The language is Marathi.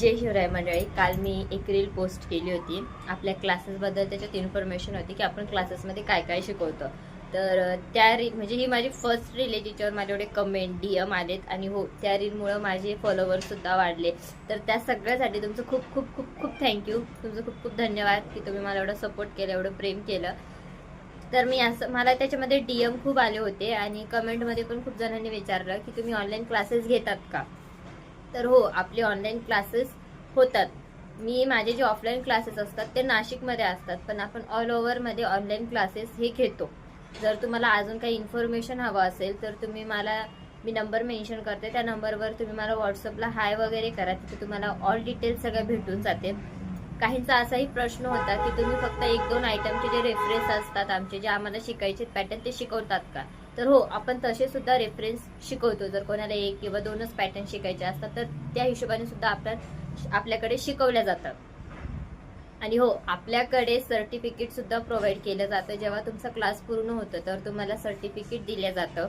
जय शिवराय मंडळी. काल मी एक रील पोस्ट केली होती आपल्या क्लासेसबद्दल. त्याच्यात इन्फॉर्मेशन होती की आपण क्लासेसमध्ये काय काय शिकवतो. तर त्या रील म्हणजे ही माझी फर्स्ट रील आहे जिच्यावर माझे एवढे कमेंट DM आलेत. आणि हो, त्या रीलमुळं माझे फॉलोअर्स सुद्धा वाढले. तर त्या सगळ्यासाठी तुमचं खूप खूप खूप खूप थँक्यू. तुमचं खूप खूप धन्यवाद की तुम्ही मला एवढं सपोर्ट केलं, एवढं प्रेम केलं. तर मी असं, मला त्याच्यामध्ये DM खूप आले होते आणि कमेंटमध्ये पण खूप जणांनी विचारलं की तुम्ही ऑनलाईन क्लासेस घेतात का. तर हो, आपले ऑनलाईन क्लासेस होतात. माझे जे ऑफलाईन क्लासेस असतात ते नाशिकमध्ये असतात, पण आपण ऑल ओव्हरमध्ये ऑनलाईन क्लासेस हे घेतो. जर तुम्हाला अजून काही इन्फॉर्मेशन हवं असेल तर मी नंबर मेन्शन करते, त्या नंबरवर तुम्ही मला व्हॉट्सअपला हाय वगैरे करा. तिथे तुम्हाला ऑल डिटेल्स सगळ्या भेटून जाते. काहींचा असाही प्रश्न होता की तुम्ही फक्त 1-2 आयटमचे जे रेफरन्स असतात आमचे, जे आम्हाला शिकायचे पॅटर्न, ते शिकवतात का. तर हो, आपण तसे सुद्धा रेफरन्स शिकवतो. जर कोणाला 1 किंवा 2च पॅटर्न शिकायचे असतात तर त्या हिशोबाने सुद्धा आपल्याकडे शिकवल्या जातात. आणि हो, आपल्याकडे सर्टिफिकेट सुद्धा प्रोव्हाइड केलं जातं. जेव्हा तुमचा क्लास पूर्ण होतं तर तुम्हाला सर्टिफिकेट दिलं जातं.